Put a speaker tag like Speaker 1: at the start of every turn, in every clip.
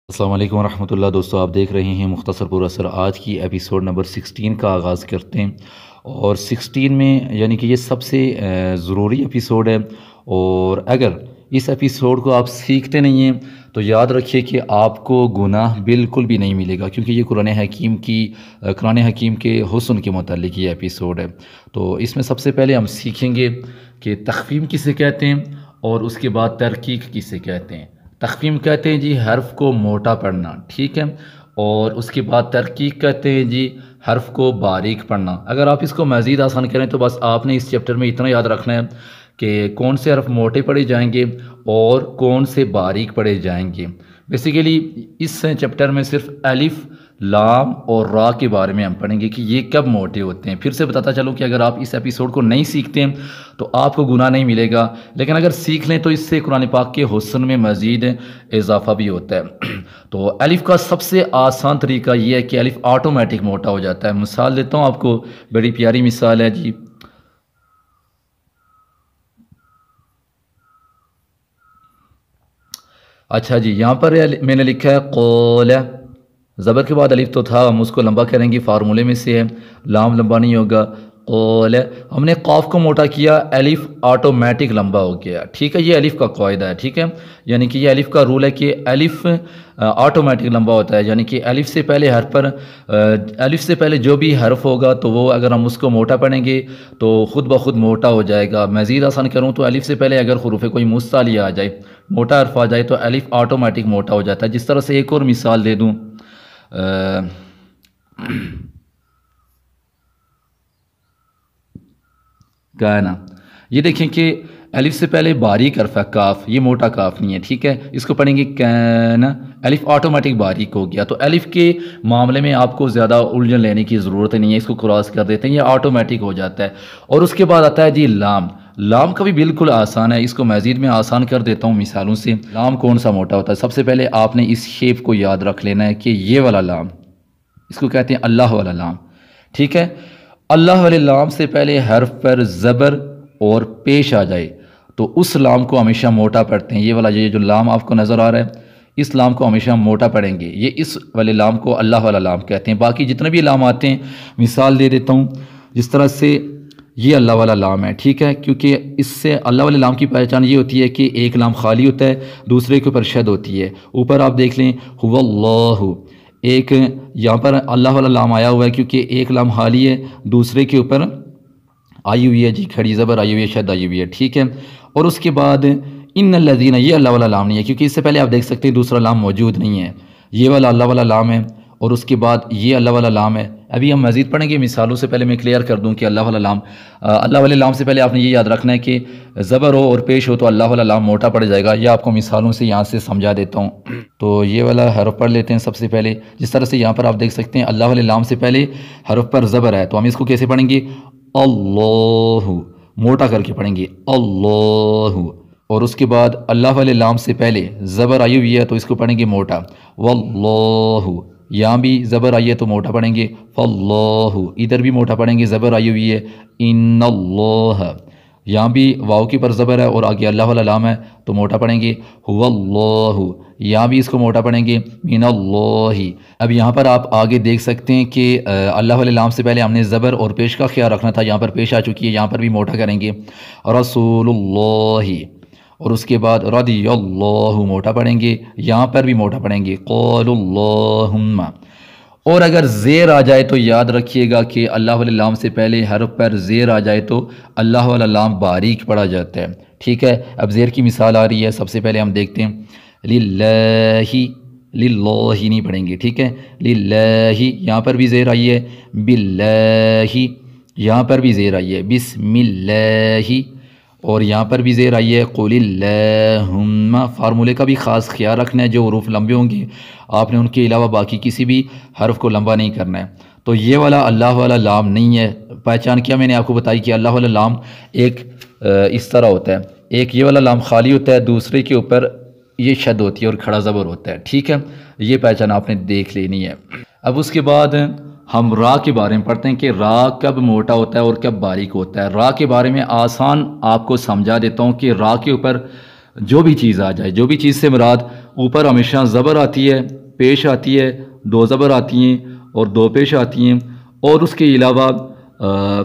Speaker 1: अस्सलाम वालेकुम रहमतुल्लाह। दोस्तों, आप देख रहे हैं मुख्तसर पुर असर। आज की एपिसोड नंबर 16 का आगाज़ करते हैं और 16 में यानी कि ये सबसे ज़रूरी एपिसोड है। और अगर इस एपिसोड को आप सीखते नहीं हैं तो याद रखिए कि आपको गुनाह बिल्कुल भी नहीं मिलेगा, क्योंकि ये कुरान हकीम के हुस्न के मुतालिक ये एपिसोड है। तो इसमें सबसे पहले हम सीखेंगे कि तख़फ़ीम किसे कहते हैं और उसके बाद तरकीक किसे कहते हैं। तख़फ़ीम कहते हैं जी हर्फ को मोटा पढ़ना, ठीक है। और उसके बाद तरकीक कहते हैं जी हर्फ को बारीक पढ़ना। अगर आप इसको मज़ीद आसान करें तो बस आपने इस चैप्टर में इतना याद रखना है कि कौन से हर्फ मोटे पढ़े जाएंगे और कौन से बारीक पढ़े जाएंगे। बेसिकली इस चैप्टर में सिर्फ अलिफ, लाम और रा के बारे में हम पढ़ेंगे कि ये कब मोटे होते हैं। फिर से बताता चलूँ कि अगर आप इस एपिसोड को नहीं सीखते हैं तो आपको गुनाह नहीं मिलेगा, लेकिन अगर सीख लें तो इससे कुरान पाक के हुस्न में मज़ीद इजाफा भी होता है। तो अलिफ का सबसे आसान तरीका ये है कि अलिफ ऑटोमेटिक मोटा हो जाता है। मिसाल देता हूँ आपको, बड़ी प्यारी मिसाल है जी। अच्छा जी, यहाँ पर मैंने लिखा है कौल। ज़बर के बाद अलिफ तो था, हम उसको लंबा करेंगे, फार्मूले में से है, लाम लंबा नहीं होगा। कौल, हमने कॉफ को मोटा किया, अलिफ ऑटोमेटिक लंबा हो गया, ठीक है। ये अलिफ का कायदा है, ठीक है। यानी कि ये अलिफ का रूल है कि अलिफ ऑटोमेटिक लंबा होता है। यानी कि अलिफ से पहले अलिफ से पहले जो भी हर्फ होगा तो वो अगर हम उसको मोटा पढ़ेंगे तो ख़ुद ब खुद मोटा हो जाएगा। मज़ीद आसान करूँ तो अलिफ से पहले अगर हुरूफ़ कोई मुस्तालिया आ जाए, मोटा हर्फ आ जाए, तो अलिफ ऑटोमेटिक मोटा हो जाता है। जिस तरह से एक और मिसाल दे दूँ, गाना, ये देखें कि अलिफ से पहले बारीक हर्फ है काफ, ये मोटा काफ नहीं है, ठीक है। इसको पढ़ेंगे कैना, अलिफ ऑटोमेटिक बारीक हो गया। तो अलिफ के मामले में आपको ज़्यादा उलझन लेने की ज़रूरत नहीं है, इसको क्रॉस कर देते हैं, ये ऑटोमेटिक हो जाता है। और उसके बाद आता है जी लाम। लाम का भी बिल्कुल आसान है, इसको मज़ीद में आसान कर देता हूँ मिसालों से। लाम कौन सा मोटा होता है? सबसे पहले आपने इस शेप को याद रख लेना है कि ये वाला लाम, इसको कहते हैं अल्लाह वाला लाम, ठीक है। अल्लाह वाले लाम से पहले हर्फ पर ज़बर और पेश आ जाए तो उस लाम को हमेशा मोटा पढ़ते हैं। ये वाला, ये जो लाम आपको नज़र आ रहा है, इस लाम को हमेशा मोटा पढ़ेंगे। ये इस वाले लाम को अल्लाह वाला लाम कहते हैं। बाकी जितने भी लाम आते हैं, मिसाल दे देता हूँ, जिस तरह से ये अल्लाह वाला लाम है, ठीक है, क्योंकि इससे अल्लाह वाले लाम की पहचान ये होती है कि एक लाम खाली होता है, दूसरे के ऊपर शद होती है। ऊपर आप देख लें हुवल्लाहु, एक यहाँ पर अल्लाह वाला लाम आया हुआ है क्योंकि एक लाम खाली है, दूसरे के ऊपर आई हुई है जी, खड़ी ज़बर आई हुई है, शद आई हुई है, ठीक है। और उसके बाद इन्नल्लज़ीना, ये अल्लाह वाला लाम नहीं है क्योंकि इससे पहले आप देख सकते हैं दूसरा लाम मौजूद नहीं है, ये वाला अल्लाह वाला लाम है। और उसके बाद ये अल्लाह वाला लाम है। अभी हम मज़ीद पढ़ेंगे मिसालों से पहले मैं क्लियर कर दूं कि अल्लाह वाला लाम, अल्लाह वाले लाम से पहले आपने ये याद रखना है कि ज़बर हो और पेश हो तो अल्लाह वाला लाम मोटा पड़ जाएगा। यह आपको मिसालों से यहाँ से समझा देता हूँ। तो ये वाला हरफ पढ़ लेते हैं सबसे पहले। जिस तरह से यहाँ पर आप देख सकते हैं अल्लाह वाले लाम से पहले हरफ पर ज़बर है, तो हम इसको कैसे पढ़ेंगे? अल्लाहु, मोटा करके पढ़ेंगे अल्लाहु। और उसके बाद अल्लाह वाले लाम से पहले ज़बर आई हुई है तो इसको पढ़ेंगे मोटा, वल्लाहु। यहाँ भी ज़बर आई है तो मोटा पढ़ेंगे फल्लाहु, इधर भी मोटा पढ़ेंगे, ज़बर आई हुई है इन्नल्लाह। यहाँ भी वाव के पर ज़बर है और आगे अल्लाह वाला लाम है तो मोटा पढ़ेंगे हुवल्लाहु। यहाँ भी इसको मोटा पढ़ेंगे मिनल्लाहि। अब यहाँ पर आप आगे देख सकते हैं कि अल्लाह वाले लाम से पहले हमने ज़बर और पेश का ख्याल रखना था, यहाँ पर पेश आ चुकी है, यहाँ पर भी मोटा करेंगे रसूलुल्लाहि। और उसके बाद रदियल्लाहु मोटा पढ़ेंगे, यहाँ पर भी मोटा पढ़ेंगे क़ौलुल्लाहुम्मा। और अगर ज़ेर आ जाए तो याद रखिएगा कि अल्लाह वाले लाम से पहले हर्फ पर ज़ेर आ जाए तो अल्लाह वाला लाम बारीक पढ़ा जाता है, ठीक है। अब ज़ेर की मिसाल आ रही है, सबसे पहले हम देखते हैं लिल्लाही, लिल्लाही नहीं पढ़ेंगे, ठीक है। लिल्लाही, यहाँ पर भी ज़ेर आई है, बिल्लाही, यहाँ पर भी ज़ेर आई है, बिस्मिल्लाही, और यहाँ पर भी ज़ेर आई है क़ुलिल्लाहुम्मा। फार्मूले का भी ख़ास ख्याल रखना है, जो हुरूफ लंबे होंगे आपने उनके अलावा बाकी किसी भी हर्फ को लंबा नहीं करना है। तो ये वाला अल्लाह वाला लाम नहीं है। पहचान किया मैंने आपको बताई कि अल्लाह वाला लाम एक इस तरह होता है, एक ये वाला लाम खाली होता है, दूसरे के ऊपर ये शद होती है और खड़ा ज़बर होता है, ठीक है। ये पहचान आपने देख लेनी है। अब उसके बाद हम रा के बारे में पढ़ते हैं कि रा कब मोटा होता है और कब बारीक होता है। रा के बारे में आसान आपको समझा देता हूँ कि रा के ऊपर जो भी चीज़ आ जाए, जो भी चीज़ से मुराद ऊपर हमेशा ज़बर आती है, पेश आती है, दो ज़बर आती हैं और दो पेश आती हैं, और उसके अलावा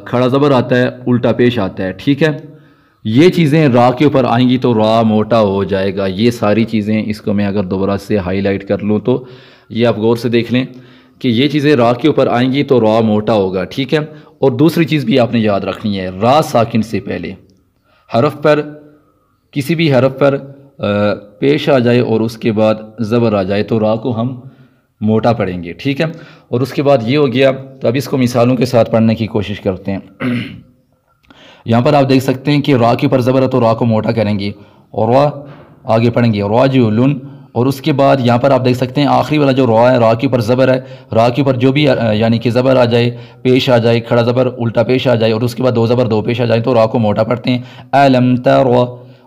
Speaker 1: खड़ा ज़बर आता है, उल्टा पेश आता है। ठीक है, ये चीज़ें रा के ऊपर आएंगी तो रा मोटा हो जाएगा। ये सारी चीज़ें, इसको मैं अगर दोबारा से हाईलाइट कर लूँ तो ये आप गौर से देख लें कि ये चीज़ें रा के ऊपर आएंगी तो रा मोटा होगा। ठीक है, और दूसरी चीज़ भी आपने याद रखनी है, रा साकिन से पहले हरफ पर, किसी भी हरफ पर पेश आ जाए और उसके बाद ज़बर आ जाए तो रा को हम मोटा पढ़ेंगे। ठीक है, और उसके बाद ये हो गया। तो अब इसको मिसालों के साथ पढ़ने की कोशिश करते हैं। यहाँ पर आप देख सकते हैं कि रा के ऊपर ज़बर है तो रा को मोटा करेंगे और रा आगे पढ़ेंगे राजुलुन, और उसके बाद यहाँ पर आप देख सकते हैं आखिरी वाला जो रा है, रा के ऊपर ज़बर है, रा के ऊपर जो भी यानी कि ज़बर आ जाए, पेश आ जाए, खड़ा ज़बर उल्टा पेश आ जाए और उसके बाद दो ज़बर दो पेश आ जाए तो रा को मोटा पढ़ते हैं। अलम तरा,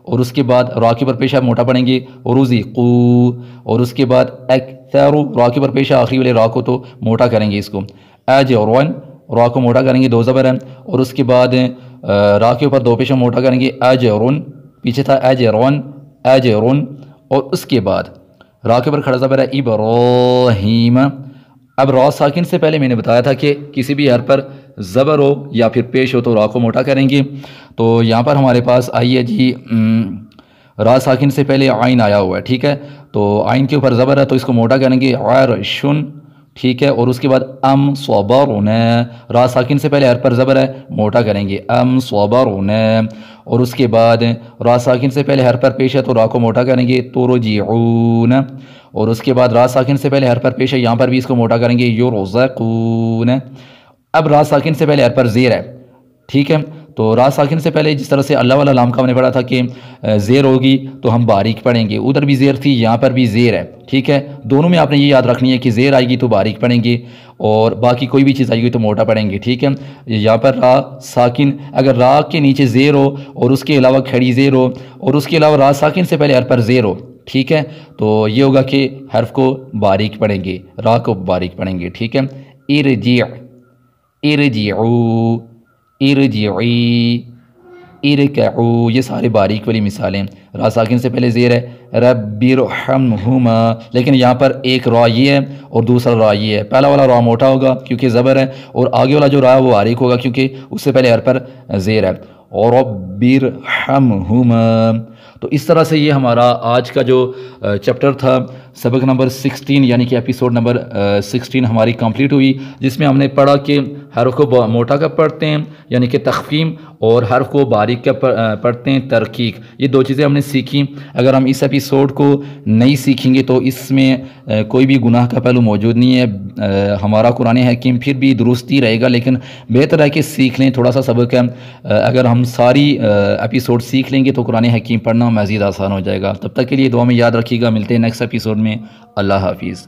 Speaker 1: और उसके बाद रा के ऊपर पेशा मोटा पढ़ेंगे रुज़िक़ू, और उसके बाद अक्सरू, रा के ऊपर पेशा आखिरी वाले रा को तो मोटा करेंगे इसको। अजरन, रा को मोटा करेंगे, दो ज़बर है, और उसके बाद रा के ऊपर दो पेशा मोटा करेंगे अजरुन, पीछे था अजरन, अजरुन, और उसके बाद रा के ऊपर खड़ा ज़बर है इब्राहीम। अब रा साकिन से पहले मैंने बताया था कि किसी भी हर पर ज़बर हो या फिर पेश हो तो रा को मोटा करेंगे। तो यहाँ पर हमारे पास आई है जी रा साकिन से पहले आइन आया हुआ है। ठीक है, तो आइन के ऊपर ज़बर है तो इसको मोटा करेंगे अर्शुन। ठीक है, और उसके बाद अम स्वबरुन, रा साकिन से पहले हर पर ज़बर है, मोटा करेंगे अम स्वबरुन, और उसके बाद रा साकिन से पहले हर पर पेश है तो रा को मोटा करेंगे तुरजिऊन, और उसके बाद रा साकिन से पहले हर पर पेश है, यहाँ पर भी इसको मोटा करेंगे युरज़क़ून। अब रा साकिन से पहले हर पर ज़ेर है। ठीक है, तो रा साकिन से पहले जिस तरह से अल्लाह वाला लाम का हमने पढ़ा था कि ज़ेर होगी तो हम बारीक पढ़ेंगे, उधर भी ज़ेर थी, यहाँ पर भी ज़ेर है। ठीक है, दोनों में आपने ये याद रखनी है कि ज़ेर आएगी तो बारीक पढ़ेंगे और बाकी कोई भी चीज़ आएगी तो मोटा पढ़ेंगे। ठीक है, यहाँ पर रा साकिन, अगर रा के नीचे ज़ेर हो और उसके अलावा खड़ी ज़ेर हो और उसके अलावा रा साकिन से पहले हर पर ज़ेर हो, ठीक है, तो ये होगा कि हर्फ को बारीक पढ़ेंगे, रा को बारीक पढ़ेंगे। ठीक है, इरजी, इरजिऊ, इरजिई, इरकऊ, ये सारे बारीक वाली मिसालें। रा साकिन से पहले ज़ेर है रब्बिरहमहुमा, लेकिन यहाँ पर एक रा ये है और दूसरा रा ये है। पहला वाला रा मोटा होगा क्योंकि ज़बर है और आगे वाला जो रा है वो बारीक होगा क्योंकि उससे पहले हर पर ज़ेर है। और रब्बिरहमहुमा। तो इस तरह से ये हमारा आज का जो चैप्टर था, सबक नंबर 16 यानी कि एपिसोड नंबर 16 हमारी कंप्लीट हुई, जिसमें हमने पढ़ा कि हर्फ को मोटा कब पढ़ते हैं यानी कि तख़फ़ीम, और हर्फ को बारीक कब पढ़ते हैं तरकीक। ये दो चीज़ें हमने सीखी। अगर हम इस एपिसोड को नहीं सीखेंगे तो इसमें कोई भी गुनाह का पहलू मौजूद नहीं है। हमारा कुरान हकीम फिर भी दुरुस्ती रहेगा, लेकिन बेहतर है कि सीख लें, थोड़ा सा सबक है। अगर हम सारी एपिसोड सीख लेंगे तो कुरान हकीम पढ़ना मज़ीद आसान हो जाएगा। तब तक के लिए दुआ में याद रखिएगा। मिलते हैं नेक्स्ट एपिसोड में। अल्लाह हाफिज़।